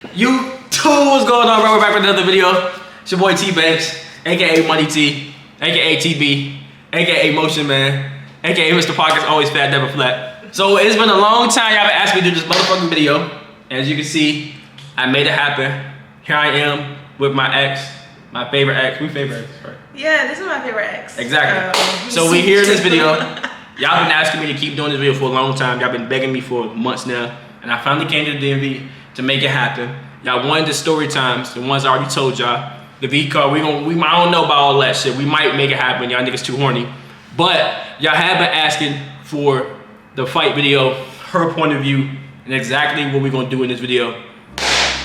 YouTube, what's going on, bro? We're back with another video. It's your boy Tbvnks, aka Money T, aka TB, aka Motion Man, aka Mr. Pockets, always fat, never flat. So it's been a long time y'all been asking me to do this motherfucking video. As you can see, I made it happen. Here I am with my ex, my favorite ex. We favorite ex, right? Yeah, this is my favorite ex. Exactly. So we here in this video. Y'all been asking me to keep doing this video for a long time. Y'all been begging me for months now, and I finally came to the DMV to make it happen. Y'all wanted the story times, the ones I already told y'all. The V card, I don't know about all that shit. We might make it happen. Y'all niggas too horny. But y'all have been asking for the fight video, her point of view, and exactly what we're gonna do in this video.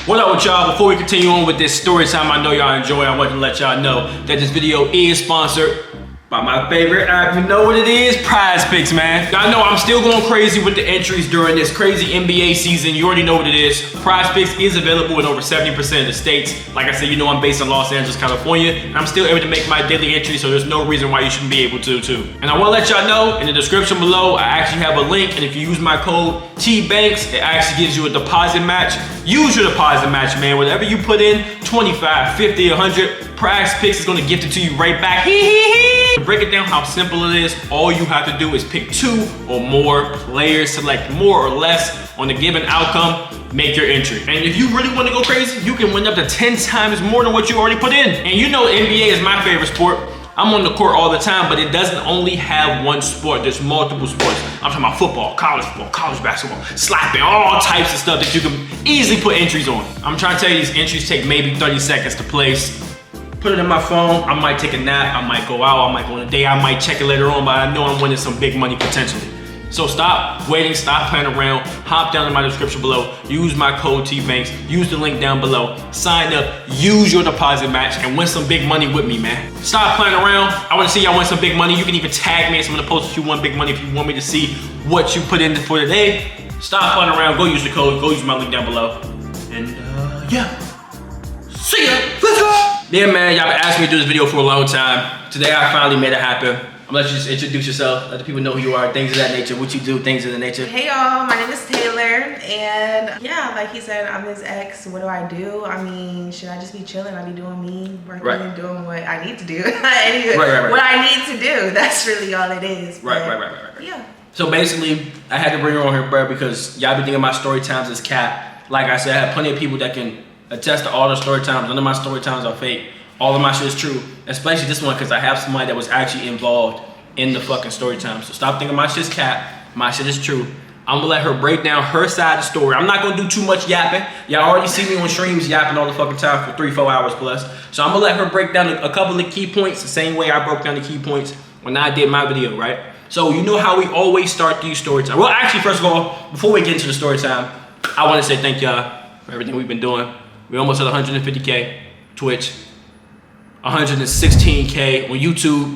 What up with y'all? Before we continue on with this story time I know y'all enjoy, I want to let y'all know that this video is sponsored by my favorite app. You know what it is? PrizePicks, man. Y'all know I'm still going crazy with the entries during this crazy NBA season. You already know what it is. PrizePicks is available in over 70% of the states. Like I said, you know I'm based in Los Angeles, California, and I'm still able to make my daily entries, so there's no reason why you shouldn't be able to too. And I want to let y'all know in the description below, I actually have a link, and if you use my code Tbvnks, it actually gives you a deposit match. Use your deposit match, man. Whatever you put in, 25, 50, 100, PrizePicks is gonna gift it to you right back. To break it down how simple it is, all you have to do is pick 2 or more players, select more or less on a given outcome, make your entry. And if you really want to go crazy, you can win up to 10 times more than what you already put in. And you know NBA is my favorite sport. I'm on the court all the time, but it doesn't only have one sport. There's multiple sports. I'm talking about football, college basketball, slapping, all types of stuff that you can easily put entries on. I'm trying to tell you, these entries take maybe 30 seconds to place. Put it in my phone, I might take a nap, I might go out, I might go on a day, I might check it later on, but I know I'm winning some big money potentially. So stop waiting, stop playing around, hop down in my description below, use my code Tbvnks, use the link down below, sign up, use your deposit match, and win some big money with me, man. Stop playing around. I wanna see y'all win some big money. You can even tag me in some of the posts if you want big money, if you want me to see what you put in for today. Stop playing around, go use the code, go use my link down below. And yeah, see ya, let's go! Yeah, man, y'all been asking me to do this video for a long time. Today I finally made it happen. I'm gonna let you just introduce yourself, let the people know who you are, things of that nature, what you do, things of that nature. Hey y'all, my name is Taylor, and yeah, like he said, I'm his ex. What do I do? I mean, should I just be chilling? I be doing me, working and doing what I need to do. Anyway, right. What I need to do, that's really all it is. Right. Yeah. So basically, I had to bring her on here, bro, because y'all be thinking my story times is cap. Like I said, I have plenty of people that can attest to all the story times. None of my story times are fake. All of my shit is true, especially this one, because I have somebody that was actually involved in the fucking story time. So stop thinking my shit's cap, my shit is true. I'm gonna let her break down her side of the story. I'm not gonna do too much yapping. Y'all already see me on streams yapping all the fucking time for 3-4 hours plus. So I'm gonna let her break down a couple of key points the same way I broke down the key points when I did my video, right? So you know how we always start these story time. Well, actually, first of all, before we get into the story time, I wanna say thank y'all for everything we've been doing. We almost at 150K Twitch, 116K on YouTube,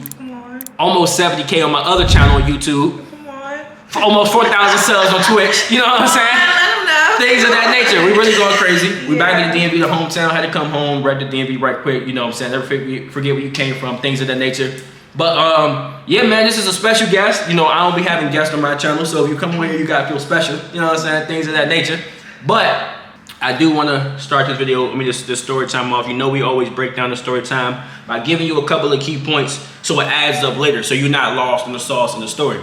almost 70K on my other channel on YouTube, almost 4,000 subs on Twitch. You know what I'm saying? Let them know. Things of that nature. We really going crazy. We back in the DMV, the hometown. Had to come home, wreck the DMV right quick. You know what I'm saying? Never forget where you came from. Things of that nature. But yeah, man, this is a special guest. You know, I don't be having guests on my channel, so if you come on here, you gotta feel special. You know what I'm saying? Things of that nature. But I do want to start this video, this story time off. You know we always break down the story time by giving you a couple of key points so it adds up later, so you're not lost in the sauce in the story.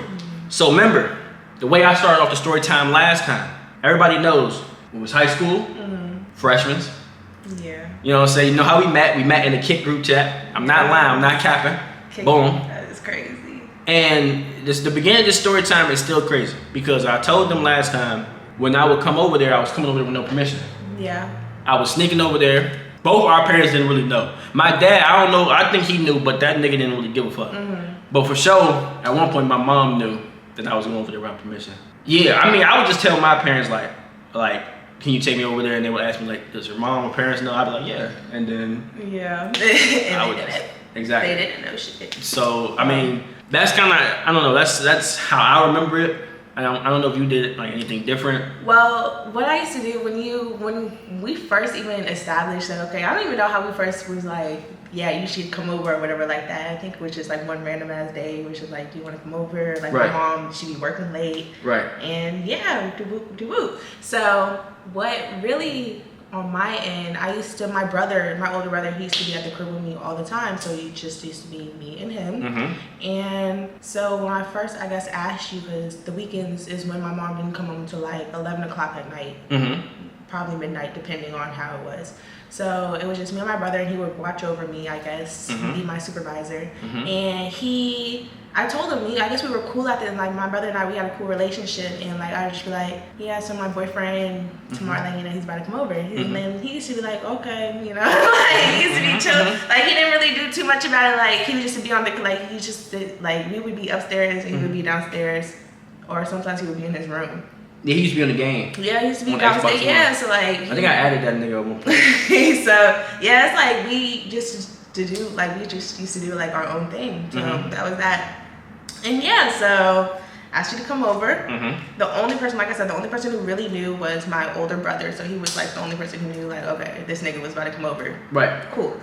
So remember, the way I started off the story time last time, everybody knows it was high school, freshmen. Yeah. You know what I'm saying? You know how we met? We met in a Kick group chat. I'm not lying, I'm not capping. Boom. That is crazy. And the beginning of this story time is still crazy because I told them last time, when I would come over there, I was coming over there with no permission. Yeah. I was sneaking over there. Both our parents didn't really know. My dad, I don't know, I think he knew, but that nigga didn't really give a fuck. But for sure, at one point, my mom knew that I was going over there without permission. Yeah, I mean, I would just tell my parents, like, can you take me over there? And they would ask me, like, does your mom or parents know? I'd be like, yeah. And then... Yeah. I would just, exactly. They didn't know shit. So, I mean, that's kind of, I don't know, that's how I remember it. I don't know if you did like anything different. Well, what I used to do when we first even established that, okay, I don't even know how we first was like, yeah, you should come over or whatever like that. I think it was just like one random ass day, which is like, do you want to come over? Like my mom, she'd be working late. Right. And yeah, do whoop. So what really on my end, my older brother, he used to be at the crib with me all the time. So it just used to be me and him. And so when I first, I guess, asked you, because the weekends is when my mom didn't come home until like 11 o'clock at night. Probably midnight, depending on how it was. So it was just me and my brother, and he would watch over me, I guess, be my supervisor. And I told him, I guess we were cool at the end. Like, my brother and I, we had a cool relationship. And, like, I would just be like, yeah, so my boyfriend, tomorrow, like, you know, he's about to come over. And then he used to be like, okay, you know, like, he used to be chill. Like, he didn't really do too much about it. Like, he would just be on the, like, he just did, like, we would be upstairs, and he would be downstairs. Or sometimes he would be in his room. Yeah, he used to be on the game. Yeah, he used to be downstairs. Yeah, so, like. I think I added that nigga at one point. So, yeah, it's like, we just used to do, like, our own thing. So, that was that. And yeah, so asked you to come over. The only person, like I said, the only person who really knew was my older brother. So he was like the only person who knew, like, okay, this nigga was about to come over. Right. Cool.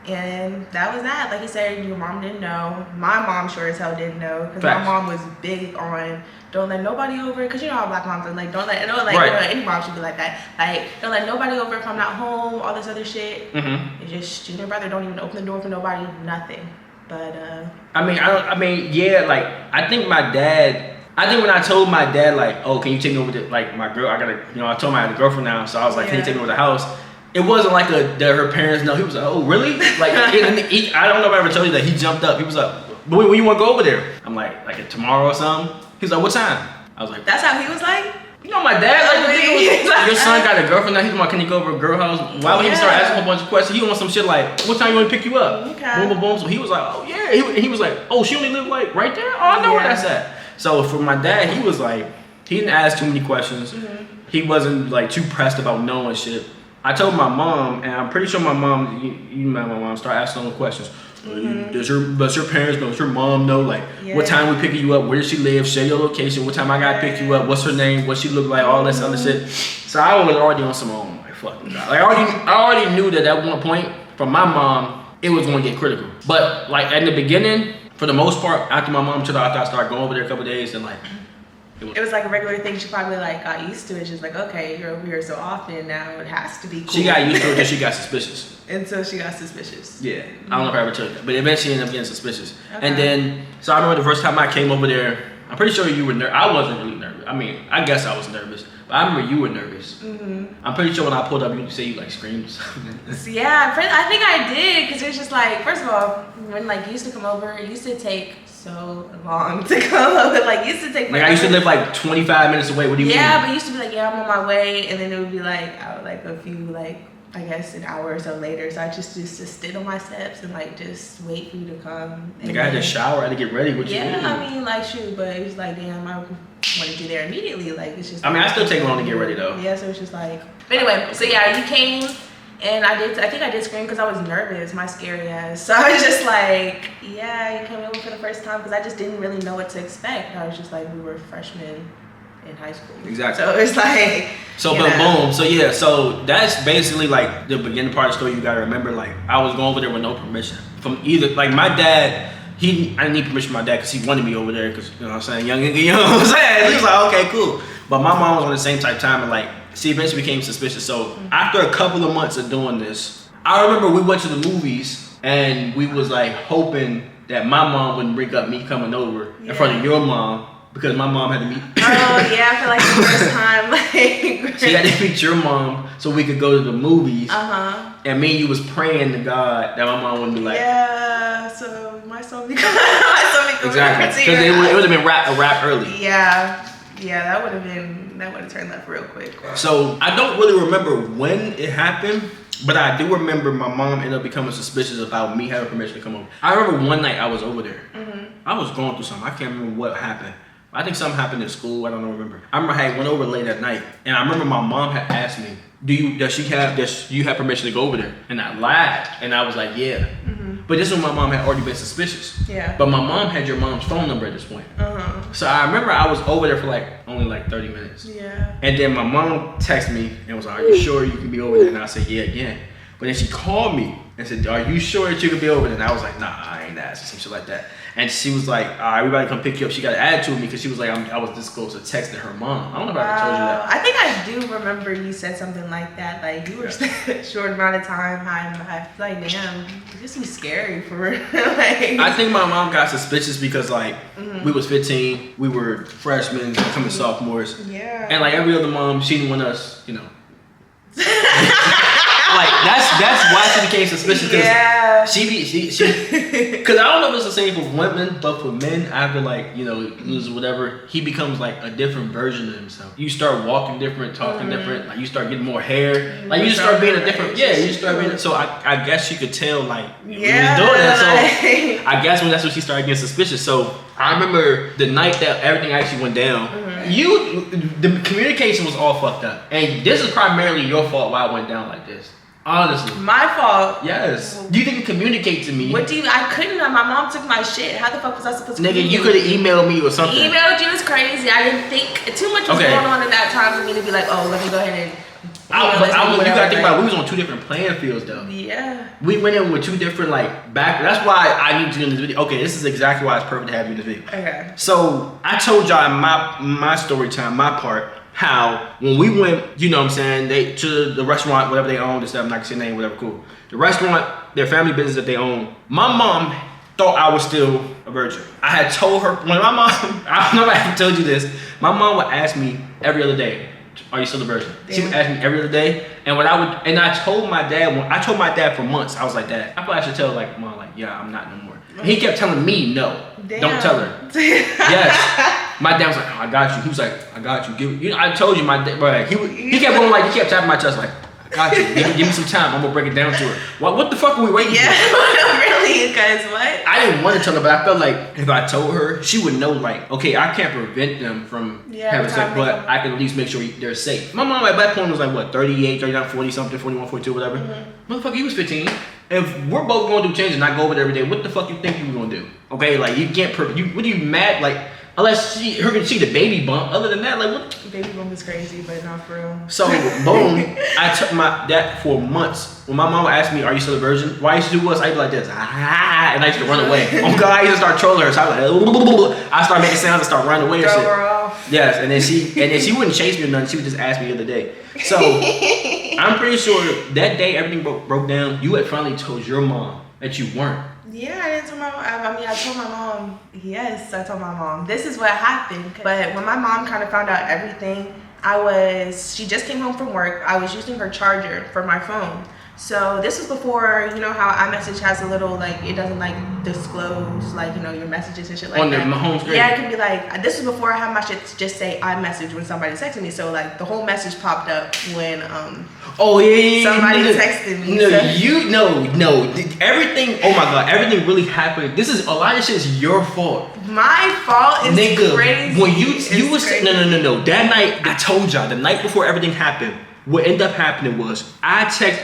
And that was that. Like he said, your mom didn't know. My mom sure as hell didn't know. Because my mom was big on don't let nobody over. Because you know how black moms are like, don't let, any mom should be like that. Like, don't let nobody over if I'm not home, all this other shit. It's just, you and your brother don't even open the door for nobody, nothing. But yeah, like, I think when I told my dad, like, oh, can you take me over to, like, my girl, I told him I had a girlfriend now, so I was like, can you take me over to the house? It wasn't like her parents know. He was like, oh, really? Like, I don't know if I ever told you that he jumped up. He was like, when you want to go over there? I'm like tomorrow or something? He's like, what time? I was like, that's how he was like? You know, my dad, like, your son got a girlfriend now. He's like, can you go over to a girl house? Why would he start asking a whole bunch of questions? He wants some shit like, what time you want to pick you up? Okay. Boom, boom, boom. So he was like, oh, yeah. He was like, oh, she only live, like, right there? Oh, I know where that's at. So for my dad, he was like, he didn't ask too many questions. He wasn't, like, too pressed about knowing shit. I told my mom, and I'm pretty sure my mom, you met my mom, start asking all the questions. Does your parents know? Does your mom know? Like, what time we picking you up? Where does she live? Share your location. What time I gotta pick you up? What's her name? What she look like? All this other shit. So I was already on some own. Like, fuck. Like, I already knew that at one point, from my mom, it was gonna get critical. But like in the beginning, for the most part, after my mom took after I started going over there a couple of days, and like. It was like a regular thing. She probably like got used to it. She's like, okay, you're over here so often now. It has to be cool. She got used to it until she got suspicious. Until she got suspicious. Yeah. I don't know if I ever told you that. But eventually ended up getting suspicious. Okay. And then, so I remember the first time I came over there, I'm pretty sure you were nervous. I wasn't really nervous. I mean, I guess I was nervous. But I remember you were nervous. I'm pretty sure when I pulled up, you say you like screamed or something. Yeah, I think I did. Because it was just like, first of all, when like you used to come over, it used to take so long to come over. Like, used to take like I used to live like 25 minutes away. What do you mean? Yeah, but it used to be like, yeah, I'm on my way, and then it would be like a few, like, I guess an hour or so later. So I just used to sit on my steps and like just wait for you to come. Like, I had to shower, I had to get ready. What you mean? Yeah, I mean, like, shoot, but it was like, damn, I wanted you there immediately. Like, it's just. I mean, I still take long to get ready though. Yeah, so it's just like. But anyway, so yeah, you came. And I think I did scream because I was nervous, my scary ass. So I was just like, yeah, you came over for the first time because I just didn't really know what to expect. I was just like, we were freshmen in high school. Exactly. So it's like. So boom. So yeah, so that's basically like the beginning part of the story. You gotta remember, like, I was going over there with no permission from either. Like, my dad, I didn't need permission from my dad because he wanted me over there because, you know what I'm saying, young nigga, you know what I'm saying? He was like, okay, cool. But my mom was on the same type of time, and like, she eventually became suspicious. So after a couple of months of doing this, I remember we went to the movies and we was like hoping that my mom wouldn't bring up me coming over in front of your mom because my mom had to meet. Oh yeah, I feel like the first time, like. She had to meet your mom so we could go to the movies. And me and you was praying to God that my mom wouldn't be like. Yeah, so my son become exactly. Because it would have been a wrap early. Yeah. Yeah, that would have turned left real quick. So I don't really remember when it happened, but I do remember my mom ended up becoming suspicious about me having permission to come over. I remember one night I was over there. I was going through something. I can't remember what happened. I think something happened in school. I don't remember. I remember I went over late at night, and I remember my mom had asked me, "Do you have permission to go over there?" And I lied, and I was like, "Yeah." But this one, my mom had already been suspicious. Yeah. But my mom had your mom's phone number at this point. So I remember I was over there for only 30 minutes. Yeah. And then my mom texted me and was like, "Are you sure you can be over there?" And I said, "Yeah, again." But then she called me and said, "Are you sure that you could be over there?" And I was like, "Nah, I ain't asking," some shit like that. And she was like, "Everybody come pick you up." She got an attitude with me because she was like, I was this close to texting her mom. I don't know if I ever told you that. I think I do remember you said something like that. Like you were short amount of time high and by. Like damn, this is scary for real. Like, I think my mom got suspicious because like we was 15, we were freshmen, becoming sophomores. Yeah. And like every other mom, she didn't want us, you know. Like that's why she became suspicious because she because I don't know if it's the same for women, but for men after like you know lose whatever, he becomes like a different version of himself. You start walking different, talking different, like you start getting more hair, like you just start being a different. Yeah, you start being. So I guess she could tell like we was doing that. So I guess when that's when she started getting suspicious. So I remember the night that everything actually went down. The communication was all fucked up, and this is primarily your fault why it went down like this. Honestly. My fault. Yes. You didn't communicate to me. What do you? I couldn't. My mom took my shit. How the fuck was I supposed to? Nigga, you could have emailed me or something. Emailed you is crazy. I didn't think too much was going on at that time for me to be like, oh, let me go ahead and. You gotta think about it, we was on two different playing fields though. Yeah. We went in with two different like back. That's why I need you in this video. Okay, this is exactly why it's perfect to have you in this video. Okay. So I told y'all in my story time, my part, how when we went, you know what I'm saying, to the restaurant, whatever they own, I'm not gonna say name, whatever, cool. The restaurant, their family business that they own. My mom thought I was still a virgin. I had told her when my mom, I don't know if I ever told you this. My mom would ask me every other day, "Are you still a virgin?" Damn. She would ask me every other day, and I told my dad for months. I was like, "Dad, I probably should tell like mom, like, yeah, I'm not no more." And he kept telling me, "No, don't tell her." Yes, my dad was like, "Oh, I got you." He was like, "I got you." I told you, my dad, bro. He kept going like he kept tapping my chest like, "I got you. Give me some time. I'm gonna break it down to her." What the fuck are we waiting for? Really? Because what? I didn't want to tell her, but I felt like if I told her, she would know, like, okay, I can't prevent them from having sex, but I can at least make sure they're safe. My mom at that point was like, what, 38, 39, 40 something, 41, 42, whatever. Motherfucker, he was 15. If we're both going through changes and I go over there every day, what the fuck you think you were gonna do? Okay, like, you can't, what are you mad? Like, unless her can see the baby bump. Other than that, like, what? Baby bump is crazy, but not for real. So, boom, I took that for months. When my mom asked me, "Are you still a virgin?" Why I used to do was I'd be like this, and I used to run away. Oh God, I used to start trolling her. So I start making sounds and start running away and shit. Throw her off. Yes, and then she wouldn't chase me or nothing. She would just ask me the other day. So I'm pretty sure that day everything broke down. You had finally told your mom that you weren't. Yeah, I didn't tell my mom. I told my mom. Yes, I told my mom. This is what happened. But when my mom kind of found out everything, she just came home from work. I was using her charger for my phone. So this was before, you know how iMessage has a little, like, it doesn't, like, disclose, like, you know, your messages and shit like that. On the home screen? Yeah, it can be like, this was before I had my shit just say iMessage when somebody's texting me. So, like, the whole message popped up when, somebody texted me. No, everything, oh my God, everything really happened. A lot of shit is your fault. My fault is crazy. When you was, no. That night, I told y'all, the night before everything happened, what ended up happening was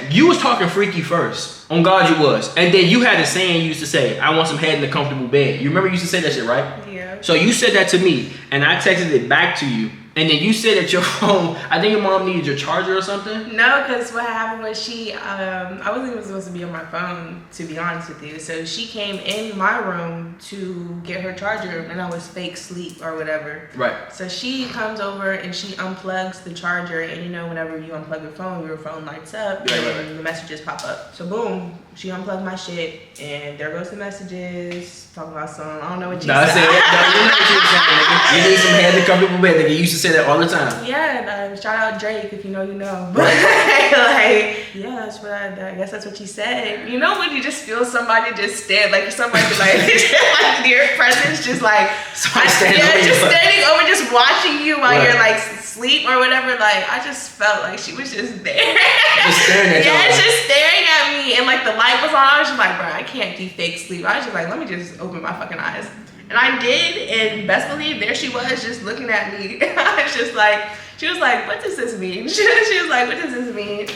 you was talking freaky first. On God, you was. And then you had a saying you used to say, "I want some head in a comfortable bed." You remember you used to say that shit, right? Yeah. So you said that to me, and I texted it back to you. And then you said that your phone, I think your mom needed your charger or something? No, because what happened was I wasn't even supposed to be on my phone, to be honest with you. So she came in my room to get her charger, and I was fake asleep or whatever. Right. So she comes over and she unplugs the charger, and you know, whenever you unplug your phone lights up, and the messages pop up. So boom, she unplugged my shit, and there goes the messages, talking about something. I don't know what you said. You know what you were saying, nigga. You need some head in a comfortable bed, nigga. You used to say that all the time. Yeah, and shout out Drake, if you know, you know. But like, yeah, that's what I guess that's what she said. You know when you just feel somebody just stand, like somebody like your presence just like standing over just watching you while you're like asleep or whatever. Like I just felt like she was just there. Just staring at you. Yeah, just staring at me, and like the light was on. I was just like, bro, I can't do fake sleep. I was just like, let me just open my fucking eyes. And I did, and best believe there she was just looking at me. I was just like, she was like, what does this mean? She was like, what does this mean?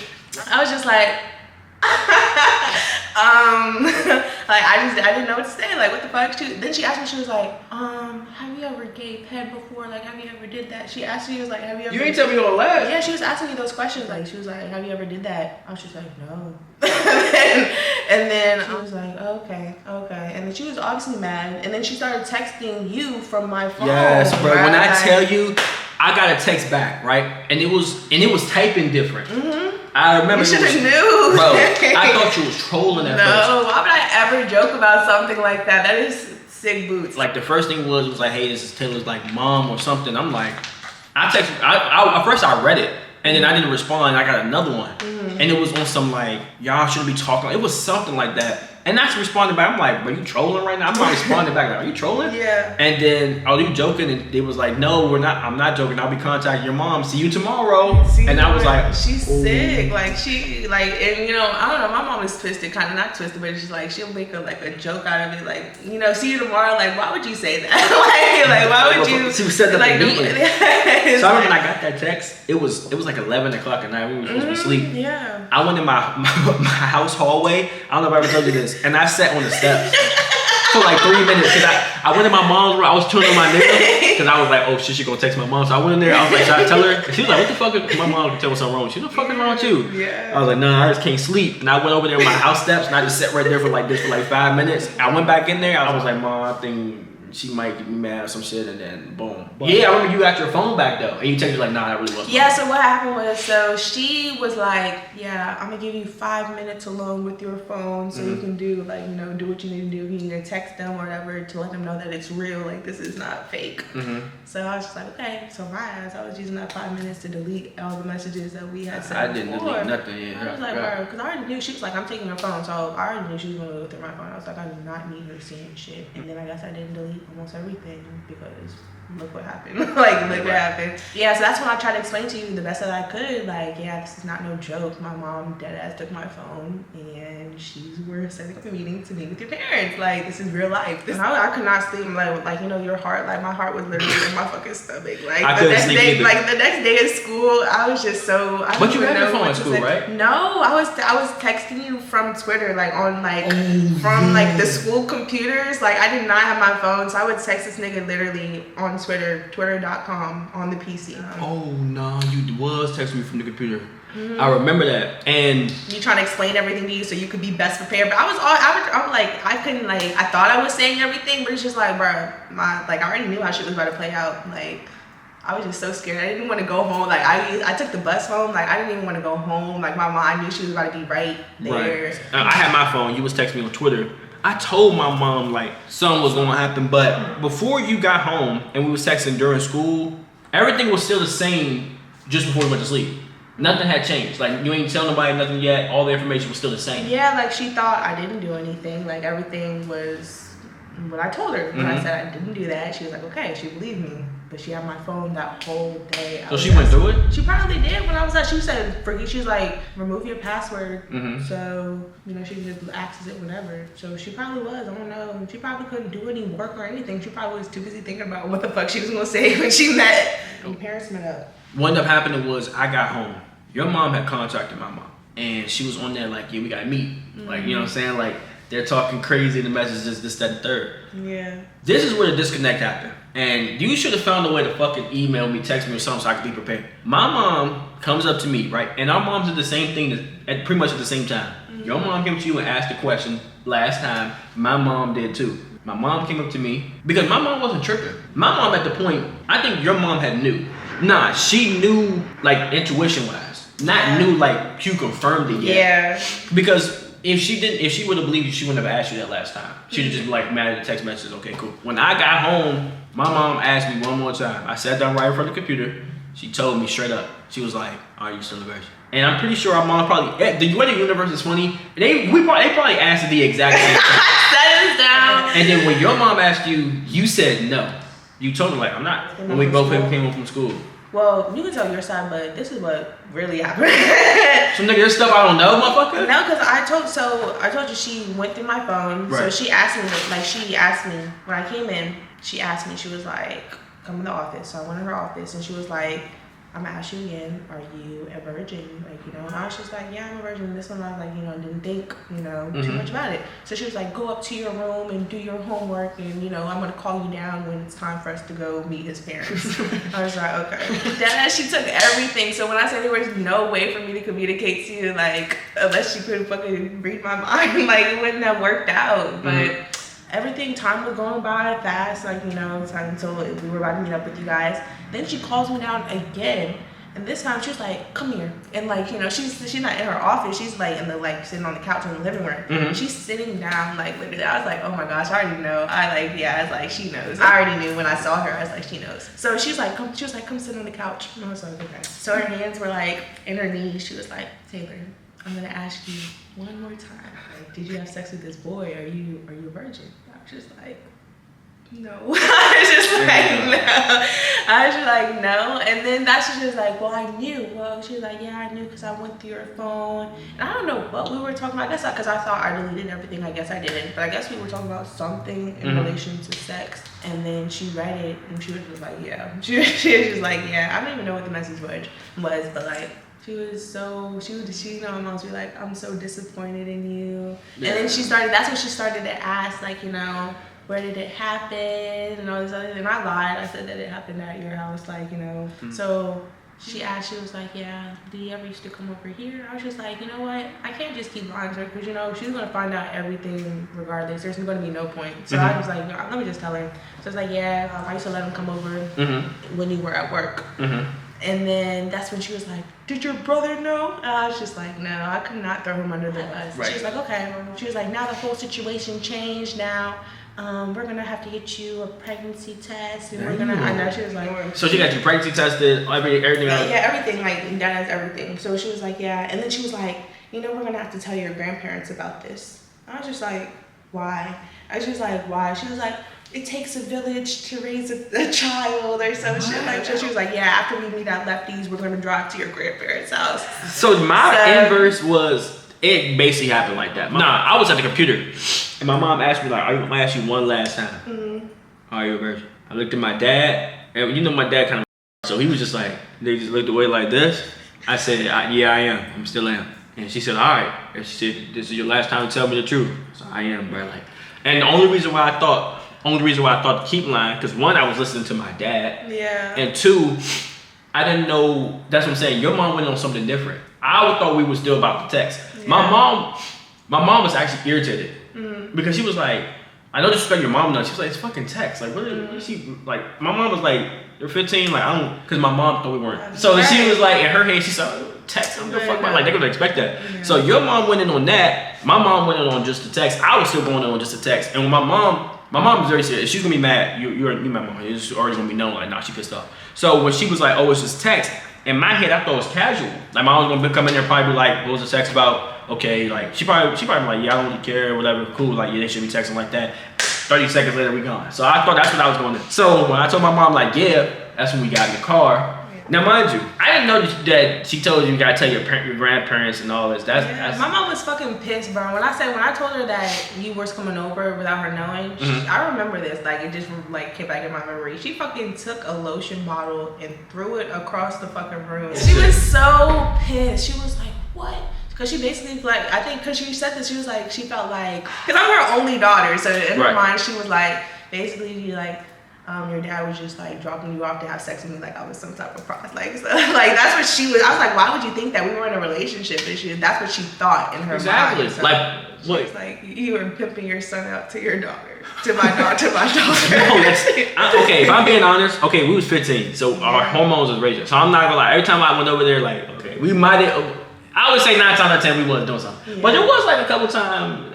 I was just like, like I didn't know what to say. Like, what the fuck? Then she asked me, she was like, have you ever gave head before? Like, have you ever did that? She asked me, was like, have you ever? You ain't tell me all that. Yeah, she was asking me those questions. Like, she was like, have you ever did that? I was just like, no. and then I was like, okay. And then she was obviously mad. And then she started texting you from my phone. Yes, bro. Right? When I tell you, I got a text back, right? And it was typing different. I remember. You should have knew. Bro, I thought you was trolling at first. No, why would I ever joke about something like that? That is sick boots. Like the first thing was like, hey, this is Taylor's like mom or something. I'm like, at first I read it. And then I didn't respond. I got another one. And it was on some like, y'all shouldn't be talking. It was something like that. And that's responding back. I'm like, bro, you trolling right now? I'm not responding back. Like, are you trolling? Yeah. And then, are you joking? And it was like, no, we're not. I'm not joking. I'll be contacting your mom. See you tomorrow. I was like, she's sick. Like and you know, I don't know. My mom is twisted, kind of not twisted, but she's like, she'll make a joke out of it. Like, you know, see you tomorrow. Like, why would you say that? like, why would you? She said that like, so I remember when I got that text. It was like 11 o'clock at night. We were supposed to be asleep. Yeah. I went in my house hallway. I don't know if I ever told you this. And I sat on the steps for like 3 minutes because I went in my mom's room. I was turning on my nails because I was like, oh shit, she gonna text my mom. So I went in there. I was like, should I tell her? And she was like, what the fuck? My mom could tell me something wrong. She was like, what the fuck is wrong with you? Yeah. I was like, no, I just can't sleep. And I went over there with my house steps and I just sat right there for like 5 minutes. I went back in there. I was like, mom, I think she might get me mad or some shit, and then boom. Yeah, I remember you got your phone back though, and you texted like, nah, that really wasn't. Yeah, so what happened was, so she was like, yeah, I'm gonna give you 5 minutes alone with your phone so you can do like, you know, do what you need to do. You need to text them or whatever to let them know that it's real, like this is not fake. So I was just like, okay. So my ass, I was using that 5 minutes to delete all the messages that we had sent. I didn't delete nothing. Yeah, I was like, bro, because I already knew she was like, I'm taking your phone, so I already knew she was gonna go through my phone. I was like, I do not need her seeing shit. And then I guess I didn't delete almost everything because look what happened. Like, look what happened. Yeah, so that's when I tried to explain to you the best that I could. Like, yeah, this is not no joke. My mom dead ass took my phone and we're setting up a meeting to meet with your parents. Like, this is real life. I could not sleep. Like, you know, your heart, like my heart was literally in my fucking stomach. Like the next day of school, I was just so. But you had your phone at school, right? No, I was texting you from Twitter, like on like from like the school computers. Like I did not have my phone, so I would text this nigga literally on Twitter, twitter.com on the PC. Oh no, you was texting me from the computer. I remember that, and you trying to explain everything to you so you could be best prepared. But I was like, I couldn't like, I thought I was saying everything, but it's just like, bro, I already knew how shit was about to play out. Like, I was just so scared. I didn't want to go home. Like I took the bus home. Like I didn't even want to go home. Like my mom, I knew she was about to be right there. Right. I had my phone. You was texting me on Twitter. I told my mom like something was gonna happen, but before you got home and we was texting during school, everything was still the same just before we went to sleep. Nothing had changed. Like you ain't tell nobody nothing yet. All the information was still the same. Yeah, like she thought I didn't do anything. Like everything was what I told her. When I said I didn't do that, she was like, okay, she believed me. But she had my phone that whole day. So she went through it? She probably did when I was at. She said, she was like, remove your password. So, you know, she can just access it whenever. So she probably was. I don't know. She probably couldn't do any work or anything. She probably was too busy thinking about what the fuck she was going to say when she met. And parents met up. What ended up happening was I got home. Your mom had contacted my mom. And she was on there like, yeah, we got to meet. Like, you know what I'm saying? Like, they're talking crazy in the messages, this, that, and third. Yeah. This is where the disconnect happened. And you should have found a way to fucking email me, text me or something so I could be prepared. My mom comes up to me, right? And our moms did the same thing at pretty much at the same time. Your mom came to you and asked the question last time. My mom did too. My mom came up to me because my mom wasn't tripping. My mom at the point, I think your mom had knew. Nah, she knew like intuition wise. Not knew like you confirmed it yet. Yeah. Because if she would have believed you, she wouldn't have asked you that last time. She'd have just been like mad at the text messages. Okay, cool. When I got home, my mom asked me one more time. I sat down right in front of the computer. She told me straight up. She was like, "Are you still a virgin?" And I'm pretty sure our mom probably. The way the universe is funny. They probably answered the exact same thing. Set us down. And then when your mom asked you, you said no. You told her like, "I'm not." When we both came home from school. Well, you can tell your side, but this is what really happened. So nigga, there's stuff I don't know, motherfucker. No, because I told you she went through my phone. Right. So she asked me when I came in. She asked me. She was like, "Come in the office." So I went in her office, and she was like, I'm gonna ask you again, are you a virgin? Like, you know, and I was just like, yeah, I'm a virgin. And this one, I was like, you know, didn't think, you know, too much about it. So she was like, go up to your room and do your homework, and, you know, I'm gonna call you down when it's time for us to go meet his parents. I was like, okay. Then she took everything. So when I said there was no way for me to communicate to you, like, unless she could fucking read my mind, like, it wouldn't have worked out. But everything, time was going by fast, like, you know, until we were about to meet up with you guys. Then she calls me down again, and this time she was like, come here. And, like, you know, she's not in her office, she's like in the, like, sitting on the couch in the living room. She's sitting down, like, literally. I was like, oh my gosh, I already know. I was like, she knows. I already knew when I saw her. I was like, she knows. So she was like, come sit on the couch. And I was like, okay. So her hands were like in her knees. She was like, Taylor, I'm gonna ask you one more time. Like, did you have sex with this boy? Are you a virgin? I was just like, no. I was just like, no. I was just like, no. And then that's just like, well, I knew. Well, she was like, yeah, I knew because I went through your phone. And I don't know what we were talking about. I guess because I thought I deleted everything. I guess I didn't. But I guess we were talking about something in relation to sex. And then she read it, and she was just like, yeah. She was just like, yeah. I don't even know what the message was, but like, she you know, my mom's be like, I'm so disappointed in you. Yeah. And then that's when she started to ask, like, you know, where did it happen and all this other, and I lied. I said that it happened at your house, like, you know. So she was like, yeah, did he ever used to come over here? I was just like, you know what, I can't just keep lying to her, because, you know, she's gonna find out everything regardless. There's gonna be no point. So I was like, let me just tell her. So I was like, yeah, I used to let him come over when you were at work. And then that's when she was like, did your brother know? And I was just like, no, I could not throw him under the bus. Right. She was like, okay. She was like, now the whole situation changed. Now we're gonna have to get you a pregnancy test, and we're gonna. I know, she was like. So she got you pregnancy tested, everything. Yeah, everything. Like, that is everything. So she was like, yeah, and then she was like, you know, we're gonna have to tell your grandparents about this. I was just like, why? I was just like, why? She was like, it takes a village to raise a child or some shit like that. She was like, yeah, after we meet at Lefties, we're gonna drive to your grandparents' house. So my inverse was, it basically happened like that. I was at the computer, and my mom asked me, like, I'm gonna ask you one last time. Are you a virgin? I looked at my dad, and you know my dad kind of, so he was just like, they just looked away like this. I said, yeah, I am. I'm still am. And she said, all right. And she said, this is your last time to tell me the truth. So I am, bro. Like, and the only reason why I thought to keep lying, because one, I was listening to my dad. Yeah. And two, I didn't know, that's what I'm saying, your mom went on something different. I thought we were still about the text. Yeah. My mom was actually irritated. Because she was like, I know disrespect your mom does. She was like, it's fucking text. Like, what is she, like, my mom was like, you're 15, like, I don't, because my mom thought we weren't. So she was like, in her head, she said, text, I'm gonna fuck my, like, they're gonna expect that. Yeah. So your mom went in on that, my mom went in on just the text. I was still going in on just the text. And when my mom was very serious. She's gonna be mad. You my mom. It's already gonna be known. Like, nah, she pissed off. So when she was like, oh, it's just text. In my head, I thought it was casual. Like, my mom was gonna come in there, probably be like, what was the text about? Okay, like, she probably be like, yeah, I don't really care, whatever, cool. Like, yeah, they should be texting like that. 30 seconds later, we gone. So I thought that's what I was going to. So when I told my mom, like, yeah, that's when we got in the car. Now, mind you, I didn't know that she told you gotta tell your grandparents and all this. That's my mom was fucking pissed, bro. When I told her that you were coming over without her knowing, I remember this. Like, it just like came back in my memory. She fucking took a lotion bottle and threw it across the fucking room. She was so pissed. She was like, what? Because she basically, like, I think because she said this, she was like, she felt like, because I'm her only daughter, so in her mind, she was like, basically, like, your dad was just like dropping you off to have sex with me like I was some type of prostitute. Like, so, like, that's what she was. I was like, why would you think that we were in a relationship? And that's what she thought in her mind. So like, what? She's like, you were pimping your son out to your daughter, to my daughter. No, okay, if I'm being honest, okay, we was 15, so our hormones was raging. So I'm not gonna lie. Every time I went over there, like, okay, we might have. I would say 9 times out of 10 we wasn't doing something, but there was like a couple times.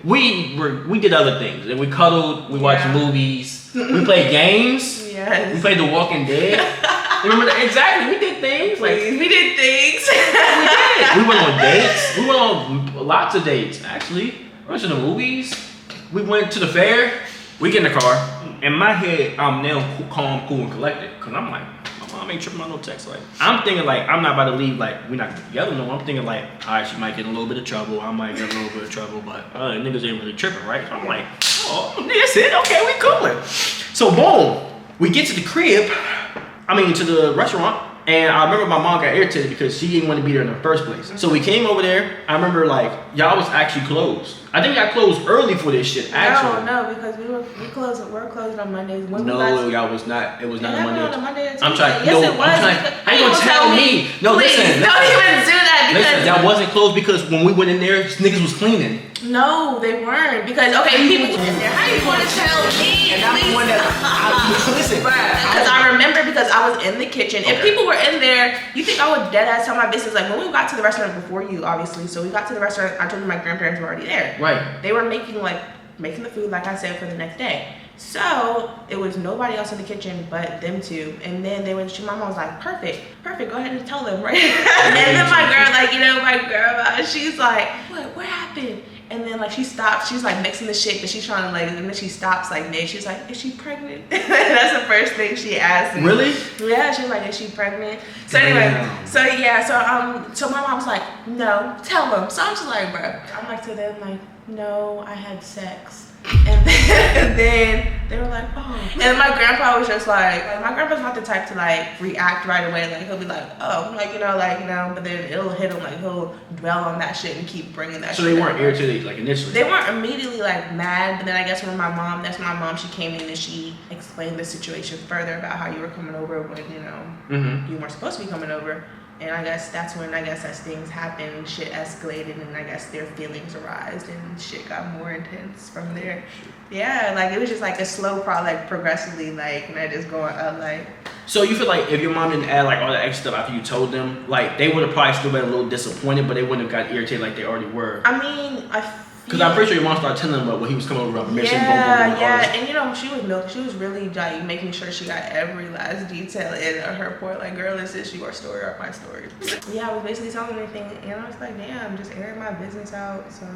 We did other things, and we cuddled, we watched movies, we played games, we played The Walking Dead. Remember that? Exactly, we did things. Like, we did things. We did. We went on dates. We went on lots of dates, actually. We went to the movies. We went to the fair. We get in the car. In my head, I'm now calm, cool, and collected, because I'm like, I ain't tripping on no text. Like, I'm thinking like, I'm not about to leave, like, we're not gonna be together no more. I'm thinking like, all right, she might get in a little bit of trouble. I might get in a little bit of trouble, but niggas ain't really tripping, right? So I'm like, oh, that's it. Okay, we coolin'. So boom, we get to the crib, to the restaurant. And I remember my mom got irritated because she didn't want to be there in the first place. So we came over there. I remember like y'all was actually closed. I think y'all closed early for this shit. Actually, no, because we were closed on Mondays. Y'all was not. It was not a Monday. On a Monday. I'm trying. Yes, No, it was. I'm trying. How you gonna tell me? No, Please, listen. don't even do that because Listen, that wasn't closed because when we went in there, niggas was cleaning. No, they weren't. Because people was in there. How you gonna tell me? And I'm the one that listen. Because I remember because I was in the kitchen. If people were in there, you think I would dead ass tell my business? Like when we got to the restaurant before you, obviously. So we got to the restaurant. I told you my grandparents were already there. Right. They were making the food, like I said, for the next day. So it was nobody else in the kitchen but them two. And then my mom was like, perfect, go ahead and tell them, right? And then my girl, my grandma, she's like, what happened? And then she stops, she's mixing the shit, but she's trying to and then she stops mid. She's like, is she pregnant? That's the first thing she asked me. Really? Yeah, she was like, is she pregnant? So anyway, so my mom was like, no, tell them. So I'm just like, bro. I'm like to them no, I had sex. And then they were like, oh. And my grandpa was just my grandpa's not the type to react right away. He'll be like, oh, but then it'll hit him, he'll dwell on that shit and keep bringing that shit. So they weren't irritated initially? They weren't immediately mad, but then I guess when that's my mom, she came in and she explained the situation further about how you were coming over when, you weren't supposed to be coming over. And I guess that's when as things happened, shit escalated, and I guess their feelings arised, and shit got more intense from there. Yeah, it was just a slow progressively, and I just going up, So you feel like if your mom didn't add all the extra stuff after you told them, they would have probably still been a little disappointed, but they wouldn't have got irritated like they already were. I mean, because I'm pretty sure your mom started telling them about when he was coming over on mission. Yeah, and she was really making sure she got every last detail in her report. Girl, is this your story or my story? Yeah, I was basically telling everything, and I was like, damn, I'm just airing my business out. So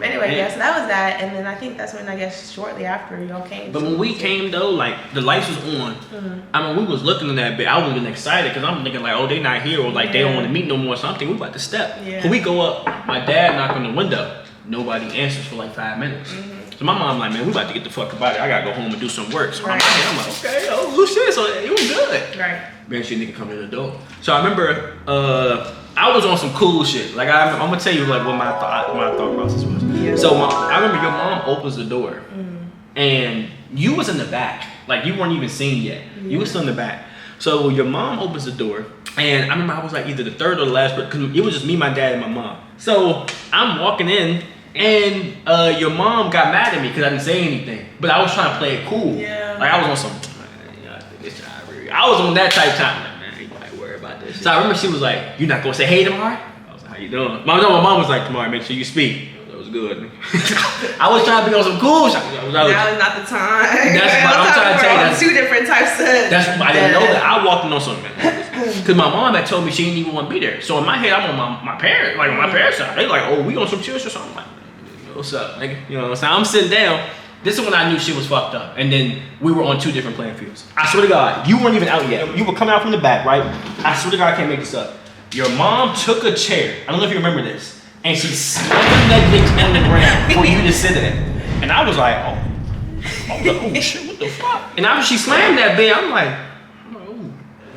anyway, so that was that, and then I think that's when shortly after y'all came. But when we came though, the lights was on. Mm-hmm. I mean, we was looking at that bit. I wasn't excited because I'm thinking oh, they not here or they don't want to meet no more or something. We about to step. Yeah. So we go up. My dad knocked on the window. Nobody answers for 5 minutes. Mm-hmm. So my mom we about to get the fuck about it. I gotta go home and do some work. So I'm like, okay, oh shit, so it was good. Right. Man, shit nigga come to the door. So I remember I was on some cool shit. I'm gonna tell you what my thought process was. Yeah. So I remember your mom opens the door, and you was in the back. You weren't even seen yet. Yeah. You was still in the back. So your mom opens the door, and I remember I was either the third or the last, because it was just me, my dad, and my mom. So I'm walking in. And your mom got mad at me because I didn't say anything, but I was trying to play it cool. Yeah. I was on some. I was on that type of time. Man, you might worry about this. So I remember she was like, "You're not gonna say hey tomorrow?" I was like, "How you doing?" My mom was like, "Tomorrow, make sure you speak." That was good. I was trying to be on some cool shit. Now is not the time. That's what I'm trying to tell you. That's two different types of. I didn't know that. I walked in on something. Because my mom had told me she didn't even want to be there. So in my head, I'm on my parents, my parents' side. They oh, we on some chill shit or something. What's up, nigga? You know what I'm saying? I'm sitting down. This is when I knew shit was fucked up. And then we were on two different playing fields. I swear to God, you weren't even out yet. You were coming out from the back, right? I swear to God, I can't make this up. Your mom took a chair. I don't know if you remember this. And she slammed that bitch in the ground for you to sit in it. And I was like, oh shit, what the fuck? And after she slammed that bitch, I'm like,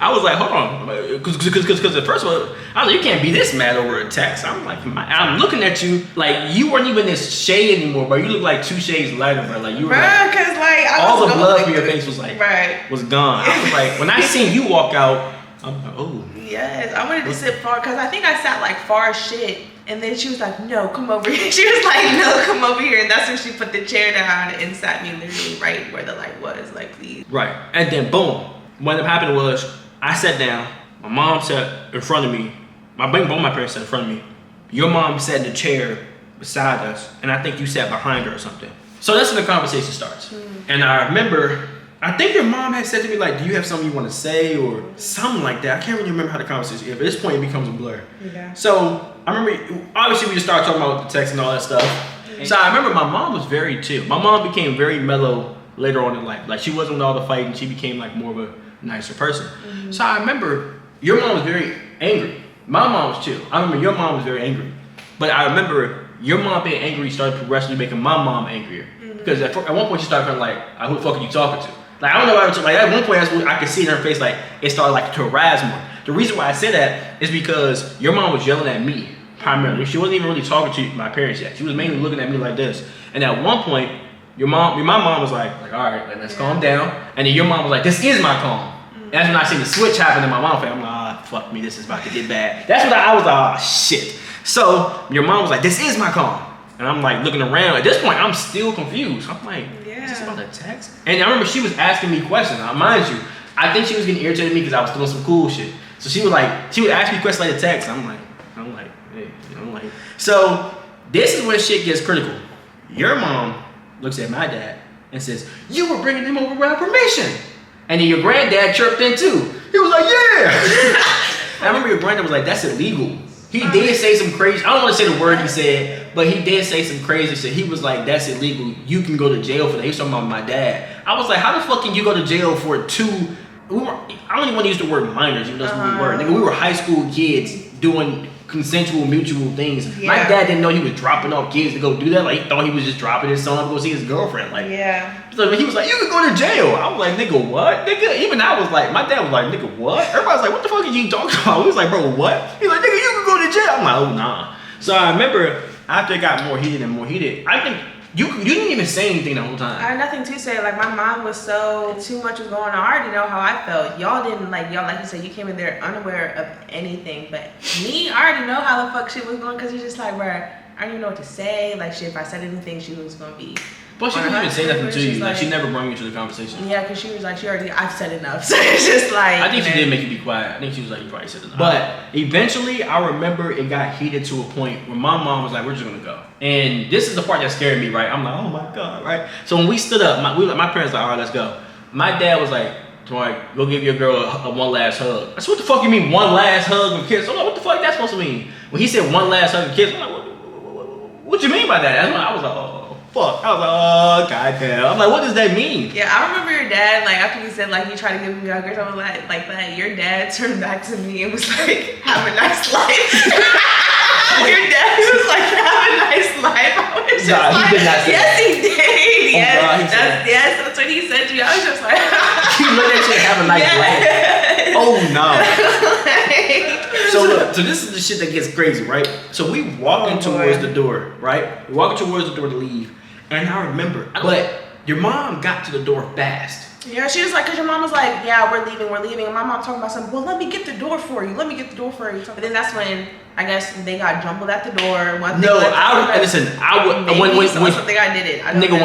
I was like, hold on, because at first of all, I was like, you can't be this mad over a text. I'm like, I'm looking at you you weren't even this shade anymore, bro. You look like 2 shades lighter, bro. You were because all the blood from your face was was gone. I was like, when I seen you walk out, I'm like, oh. Yes, I wanted to sit far because I think I sat far as shit. And then she was like, no, come over here. She was like, no, come over here. And that's when she put the chair down and sat me literally right where the light was, please. Right. And then boom. What happened was, I sat down, my mom sat in front of me, both my parents sat in front of me. Your mom sat in the chair beside us, and I think you sat behind her or something. So that's when the conversation starts. And I remember, I think your mom had said to me, do you have something you want to say or something like that. I can't really remember how the conversation is. At this point, it becomes a blur. Yeah. So I remember, obviously we just started talking about the text and all that stuff. So I remember my mom was very chill. My mom became very mellow later on in life. She wasn't with all the fighting. She became more of a nicer person. Mm-hmm. So I remember your mom was very angry. My mom was chill. I remember your mom was very angry. But I remember your mom being angry started progressively making my mom angrier. Mm-hmm. Because at one point she started feeling who the fuck are you talking to? Like, I don't know why, like, at one point, I could see in her face, like, it started, like, to rise more. The reason why I say that is because your mom was yelling at me, primarily. She wasn't even really talking to my parents yet. She was mainly looking at me like this. And at one point, my mom was like, all right, like, let's calm down. And then your mom was like, this is my calm. And that's when I seen the switch happen in my mom's face. I'm like, fuck me, this is about to get bad. That's when I was like, shit. So your mom was like, this is my calm. And I'm like looking around. At this point, I'm still confused. I'm like, is this about to text? And I remember she was asking me questions. Now, mind you, I think she was getting irritated at me because I was doing some cool shit. So she would ask me questions like the text. I'm like, hey. So this is when shit gets critical. Your mom looks at my dad and says, you were bringing him over without permission. And then your granddad chirped in too. He was like, yeah. I remember your granddad was like, that's illegal. He did say some crazy, I don't want to say the word he said, but he did say some crazy shit. He was like, that's illegal. You can go to jail for that. He was talking about my dad. I was like, how the fuck can you go to jail for I don't even want to use the word minors, even though that's what we were. Nigga, we were high school kids doing consensual, mutual things. Yeah. My dad didn't know he was dropping off kids to go do that. Like, he thought he was just dropping his son to go see his girlfriend. Like, so he was like, you could go to jail. I was like, nigga, what? Nigga, even I was like, my dad was like, nigga, what? Everybody's like, what the fuck are you talking about? He was like, bro, what? He's like, nigga, you could go to jail. I'm like, oh, nah. So I remember after it got more heated and more heated, I think you didn't even say anything the whole time. I had nothing to say. Like, my mom was so, too much was going on. I already know how I felt. Y'all didn't, like you said, you came in there unaware of anything. But me, I already know how the fuck shit was going, because you're just like, bro, I don't even know what to say. Like, shit, if I said anything, she was going to be. But she didn't even say nothing to you. Like, she never brought you into the conversation. Yeah, because she was like, I've said enough. So it's just like. I think she did make you be quiet. I think she was like, you probably said enough. But eventually, I remember it got heated to a point where my mom was like, we're just going to go. And this is the part that scared me, right? I'm like, oh my God, right? So when we stood up, my parents were like, all right, let's go. My dad was like, Tamari, go give your girl a one last hug. I said, what the fuck you mean one last hug and kiss? I'm like, what the fuck that's supposed to mean? When he said one last hug and kiss, I'm like, what you mean by that? That's when I was like, oh. Fuck. I was like, oh, goddamn. I'm like, what does that mean? Yeah, I remember your dad, like, after you said, like, you tried to give me a girl, something like that, your dad turned back to me and was like, have a nice life. Your dad was like, have a nice life. I was just like, he did not say yes, that. He did. Yes, God, yes, that's what he said to you. I was just like, he looked at you and have a nice life. Oh, no. So look, so this is the shit that gets crazy, right? So we walking towards the door, right? We're walking towards the door to leave. And I remember, but your mom got to the door fast. Yeah, she was like, because your mom was like, yeah, we're leaving. And my mom talking about something, well, let me get the door for you. But then that's when, I guess, they got jumbled at the door. When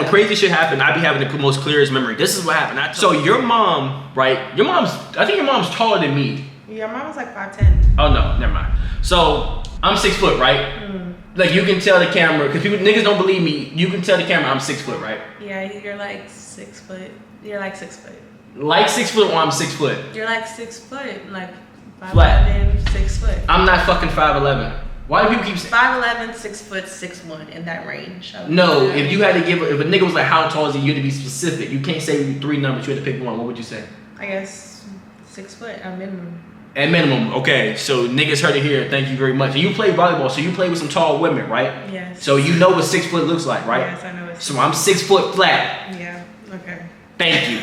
crazy shit happened, I be having the most clearest memory. This is what happened. So your mom, right? I think your mom's taller than me. Your mom was like 5'10". Oh, no, never mind. So I'm 6 foot, right? Mm. Like, you can tell the camera, because niggas don't believe me, you can tell the camera I'm 6 foot, right? Yeah, you're like 6 foot. You're like 6 foot. Like 6 foot or I'm 6 foot? You're like 6 foot, like 5'11", 6 foot. I'm not fucking 5'11". Why do people keep saying 5'11", 6 foot, 6'1", in that range? No, if you had to if a nigga was like, how tall is he, you had to be specific. You can't say 3 numbers, you had to pick one. What would you say? I guess 6 foot at minimum. At minimum, okay. So niggas heard it here. Thank you very much. And you play volleyball, so you play with some tall women, right? Yes. So you know what 6 foot looks like, right? Yes, I know it. So I'm 6 foot flat. Yeah. Okay. Thank you.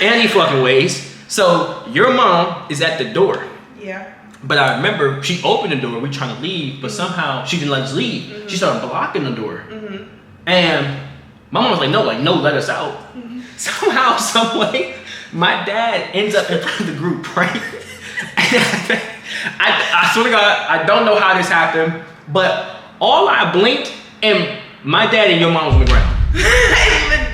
Any fucking ways. So your mom is at the door. Yeah. But I remember she opened the door. We trying to leave, but somehow she didn't let us leave. Mm-hmm. She started blocking the door. Mm-hmm. And my mom was like, no, let us out. Mm-hmm. Somehow, some way, my dad ends up in front of the group, right? I swear to God, I don't know how this happened, but all I blinked and my dad and your mom was on the ground.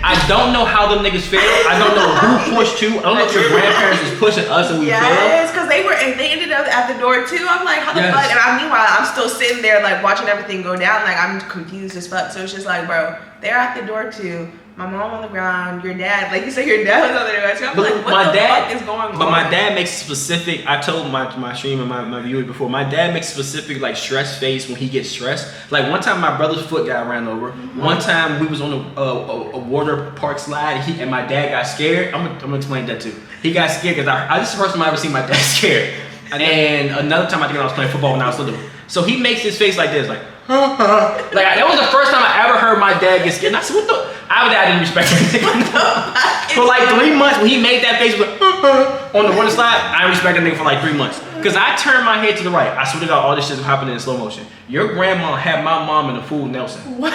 I don't know how them niggas fell. I don't know who pushed who. I don't know if your grandparents was pushing us and we fell. Yes, because they ended up at the door too. I'm like, how the fuck? And meanwhile, I'm still sitting there like watching everything go down. Like, I'm confused as fuck. So it's just like, bro, they're at the door too. My mom on the ground, your dad, like you said, your dad was on there. So I'm like, what the fuck is going on? But my dad makes specific, I told my stream and my viewers before, my dad makes specific like stress face when he gets stressed. Like one time my brother's foot got ran over. Mm-hmm. One time we was on a water park slide and my dad got scared. I'm gonna explain that too. He got scared because this is the first time I ever seen my dad scared. And another time I think I was playing football when I was little. So he makes his face like this, like, Like that was the first time I ever heard my dad get scared. And I said, what the? I didn't respect him. For like 3 months when he made that face like, on the water slide, I respected that nigga for like 3 months. Cause I turned my head to the right. I swear to God, all this shit was happening in slow motion. Your grandma had my mom in a full Nelson. What?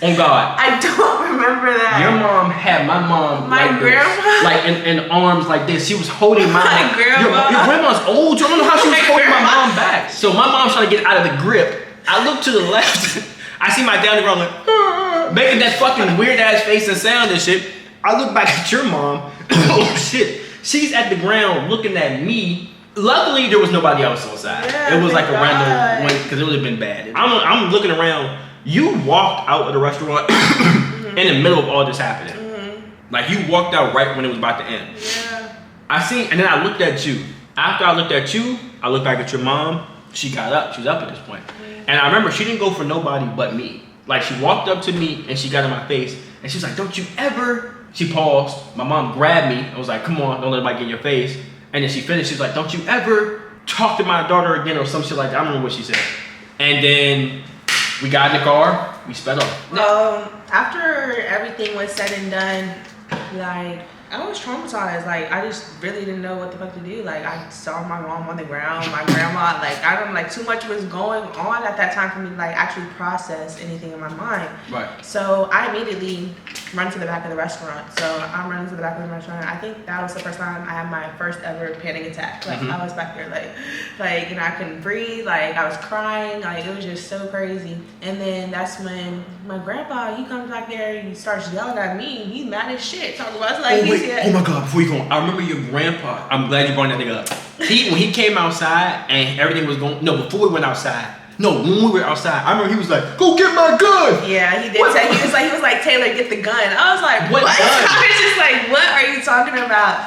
On God. I don't remember that. Your mom had my mom my like grandma? this. Like in arms like this. She was holding my mom. Grandma? Your grandma's old. I don't know how she was holding my mom back. So my mom's trying to get out of the grip. I look to the left. I see my dad on the ground like, making that fucking weird ass face and sound and shit. I look back at your mom. Oh shit. She's at the ground looking at me. Luckily, there was nobody else outside. Yeah, it was like a God. random one because it would have been bad. I'm looking around. You walked out of the restaurant in the middle of all this happening. Like you walked out right when it was about to end. Yeah. I seen, and then I looked at you. After I looked at you, I looked back at your mom. She got up. She was up at this point. And I remember she didn't go for nobody but me. Like she walked up to me and she got in my face and she was like, don't you ever. She paused. My mom grabbed me and was like, come on, don't let anybody get in your face. And then she finished. She was like, don't you ever talk to my daughter again or some shit like that. I don't remember what she said. And then we got in the car. We sped off. After everything was said and done, like I was traumatized. Like I just really didn't know what the fuck to do. Like I saw my mom on the ground, my grandma. Like I don't like too much was going on at that time for me to like actually process anything in my mind. Right. So I immediately run to the back of the restaurant. So I'm running to the back of the restaurant. I think that was the first time I had my first ever panic attack. Like I was back there like you know I couldn't breathe. Like I was crying. Like it was just so crazy. And then that's when my grandpa he comes back there and he starts yelling at me. He's mad as shit. Talking about us like oh my God, before you go on, I remember your grandpa. I'm glad you brought that nigga up. When he came outside and everything was going, no, before we went outside. No, when we were outside, I remember he was like, go get my gun. Yeah, he did say, he was like, Taylor, get the gun. I was like, what? I was just like, what are you talking about?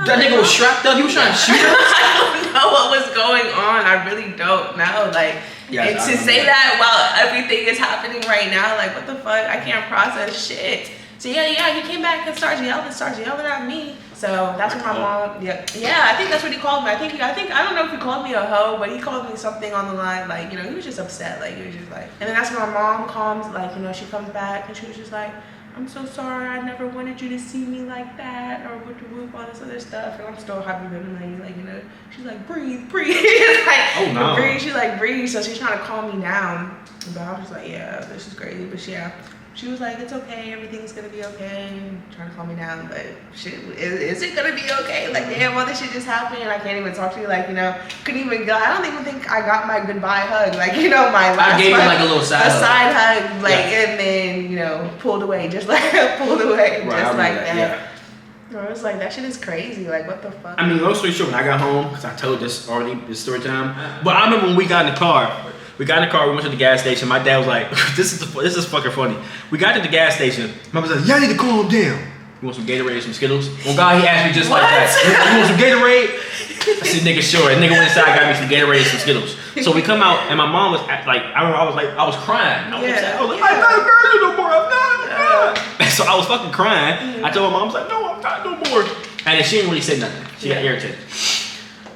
That nigga was strapped up, he was trying to shoot us? I don't know what was going on. I really don't know. Like, and to say that while everything is happening right now, like, what the fuck? I can't process shit. So yeah, he came back and started yelling at me. So that's when my mom, yeah, I think that's what he called me. I think I don't know if he called me a hoe, but he called me something on the line, like, you know, he was just upset, like, he was just like, and then that's when my mom comes, like, you know, she comes back and she was just like, I'm so sorry, I never wanted you to see me like that, or whoop, all this other stuff, and I'm still hyperventilating, like, you know, she's like, breathe, like, oh no, breathe, she's like, breathe, so she's trying to calm me down, but I was just like, yeah, this is crazy, but yeah. She was like, it's okay, everything's gonna be okay, trying to calm me down, but shit, is it gonna be okay? Like, damn, all this shit just happened, and I can't even talk to you, like, you know, couldn't even go, I don't even think I got my goodbye hug, like, you know, my last I gave hug, him like a little side hug, like, and then, you know, pulled away, just like, just like that. Yeah. I was like, that shit is crazy, like, what the fuck? I mean, long story short, when I got home, because I told this story time, but I remember when we got in the car, we went to the gas station. My dad was like, this is fucking funny. We got to the gas station. Mama was like, y'all need to calm down. You want some Gatorade or some Skittles? Well, God, he asked me just like that. You want some Gatorade? I said, nigga, sure. And nigga went inside, got me some Gatorade and some Skittles. So we come out, and my mom was like, I was crying. I was like, I'm not a virgin no more. I'm not. So I was fucking crying. I told my mom, I was like, no, I'm not no more. And then she didn't really say nothing. She got irritated.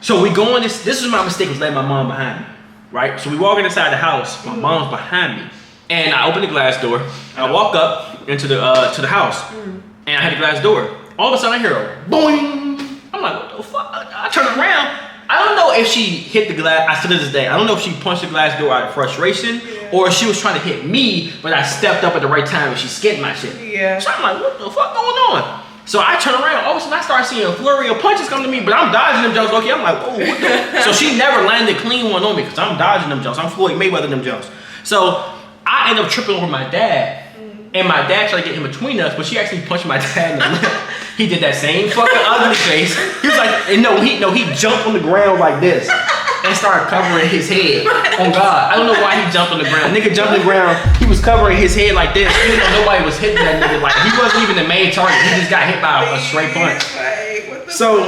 So we go on this was my mistake, was letting my mom behind me. Right? So we walking inside the house. My mom's behind me. And I open the glass door. I walk up into the house. And I had the glass door. All of a sudden I hear a boing. I'm like, what the fuck? I turn around. I don't know if she hit the glass. I still to this day, I don't know if she punched the glass door out of frustration or if she was trying to hit me, but I stepped up at the right time and she skinned my shit. Yeah. So I'm like, what the fuck going on? So I turn around, all of a sudden I start seeing a flurry of punches come to me, but I'm dodging them jumps. Okay, I'm like, oh, what the? So she never landed a clean one on me because I'm dodging them jumps. I'm Floyd Mayweather them jumps. So I end up tripping over my dad, and my dad tried to get in between us, but she actually punched my dad in the lip. He did that same fucking ugly face. He was like, and he jumped on the ground like this and started covering his head. Oh God, I don't know why he jumped on the ground. Nigga jumped on the ground. He was covering his head like this. Even though nobody was hitting that nigga. Like he wasn't even the main target. He just got hit by a straight punch. So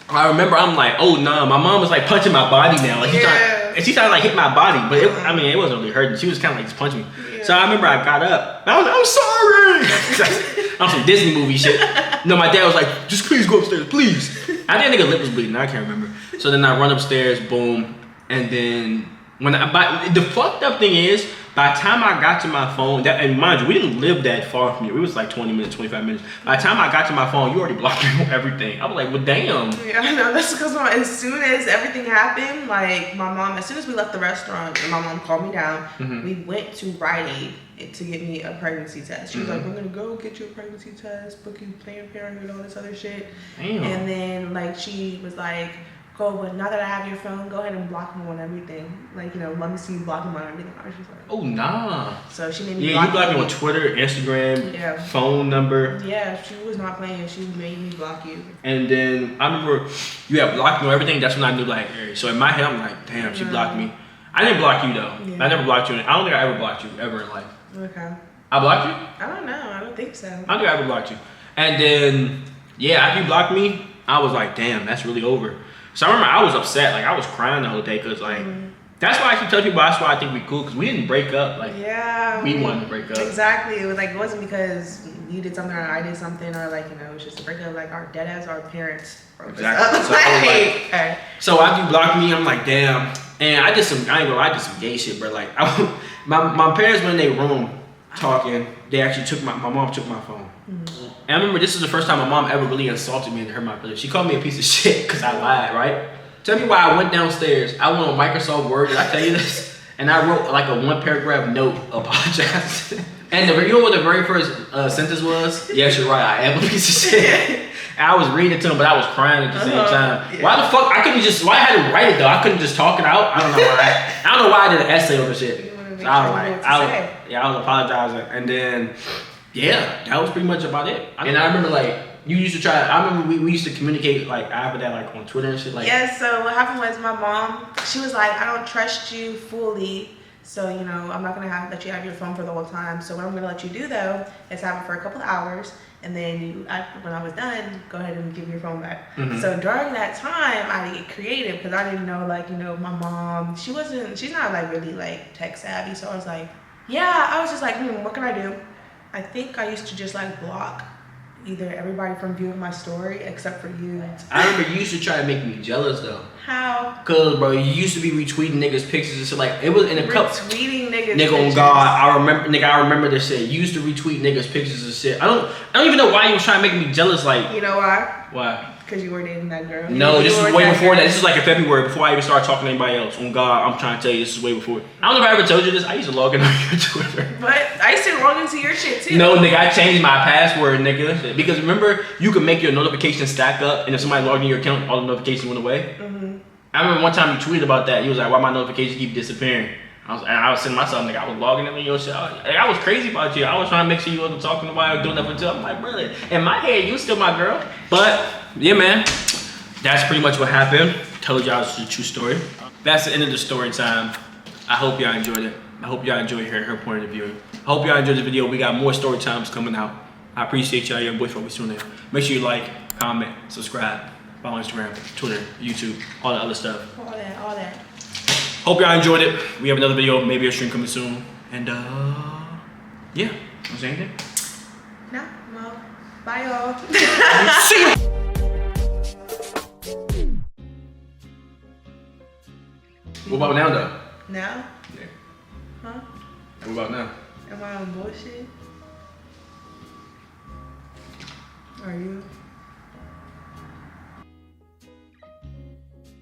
I remember I'm like, oh no, my mom was like punching my body now. Like she tried to like hit my body, but it wasn't really hurting. She was kind of like just punching me. So I remember I got up. And I was like, I'm sorry. I'm some Disney movie shit. No, my dad was like, just please go upstairs, please. I think nigga lip was bleeding. I can't remember. So then I run upstairs, boom, and then the fucked up thing is By the time I got to my phone, and mind you, we didn't live that far from you. We was like 20 minutes, 25 minutes. By the time I got to my phone, you already blocked me on everything. I was like, well, damn. Yeah, I know. That's because as soon as everything happened, like my mom, as soon as we left the restaurant, and my mom called me down, we went to Rite Aid to get me a pregnancy test. She was like, we're gonna go get you a pregnancy test, book you Planned Parenthood, all this other shit. Damn. And then like she was like, go, but now that I have your phone, go ahead and block him on everything. Like, you know, let me see you block him on everything. I was just like, oh, nah. So she made me block. Yeah, you blocked me on Twitter, Instagram, phone number. Yeah, she was not playing. She made me block you. And then I remember you had blocked me on everything. That's when I knew, like, so in my head, I'm like, damn, she blocked me. I didn't block you, though. Yeah. I never blocked you. I don't think I ever blocked you, ever in life. Okay. I blocked you? I don't know. I don't think so. I don't think I ever blocked you. And then, yeah, after you blocked me, I was like, damn, that's really over. So I remember I was upset, like I was crying the whole day, cause like that's why I keep telling people that's why I think we cool, cause we didn't break up, like we wanted to break up. Exactly, it was like it wasn't because you did something or I did something or like you know it was just a breakup. Like our dead ass, our parents broke us up. So after you blocked me, I'm like damn, and I ain't gonna lie, I did some gay shit, bro. Like my parents were in their room talking, they actually took my mom took my phone. And I remember this is the first time my mom ever really insulted me and hurt my feelings. She called me a piece of shit because I lied, right? Tell me why I went downstairs. I went on Microsoft Word, did I tell you this? And I wrote like a 1-paragraph note apologizing. And you know what the very first sentence was? Yes, you're right, I am a piece of shit. And I was reading it to him, but I was crying at the same time. Yeah. Why the fuck, why I had to write it though? I couldn't just talk it out? I don't know why. I don't know why I did an essay over shit. So I was like, I was apologizing. And then, yeah, that was pretty much about it. And I remember like, you used to try, I remember we used to communicate like after that like on Twitter and shit like. Yeah, so what happened was my mom, she was like, I don't trust you fully. So, you know, I'm not gonna let you have your phone for the whole time. So what I'm gonna let you do though, is have it for a couple of hours. And then when I was done, go ahead and give your phone back. So during that time, I had to get creative because I didn't know like, you know, my mom, she's not like really like tech savvy. So I was like, yeah, I was just like, what can I do? I think I used to just like block either everybody from viewing my story except for you. I remember you used to try to make me jealous though. How? Cause bro, you used to be retweeting niggas pictures and shit like it was in a couple. Retweeting niggas. Nigga on God, I remember this shit. You used to retweet niggas pictures and shit. I don't even know why you was trying to make me jealous. Like you know why? Why? Because you were dating that girl. No, this is way before that. This is like in February before I even started talking to anybody else. On God, I'm trying to tell you, this is way before. I don't know if I ever told you this. I used to log in on your Twitter. But I used to log into your shit too. No, nigga, I changed my password, nigga. Because remember, you could make your notifications stack up, and if somebody logged in your account, all the notifications went away. I remember one time you tweeted about that. You was like, why my notifications keep disappearing? I was sending myself, nigga, I was logging in on your shit. I was crazy about you. I was trying to make sure you wasn't talking to nobody or doing nothing to. I'm like, brother, in my head, you still my girl. But, yeah, man. That's pretty much what happened. Told y'all it's a true story. That's the end of the story time. I hope y'all enjoyed it. I hope y'all enjoyed hearing her point of view. I hope y'all enjoyed the video. We got more story times coming out. I appreciate y'all. Your boy for tuning in. Make sure you like, comment, subscribe, follow Instagram, Twitter, YouTube, all that other stuff. All that. Hope y'all enjoyed it. We have another video, maybe a stream coming soon. And yeah. Want to say anything? No. Bye y'all. See you. What about now, though? Now? Yeah. Huh? What about now? Am I on bullshit? Are you?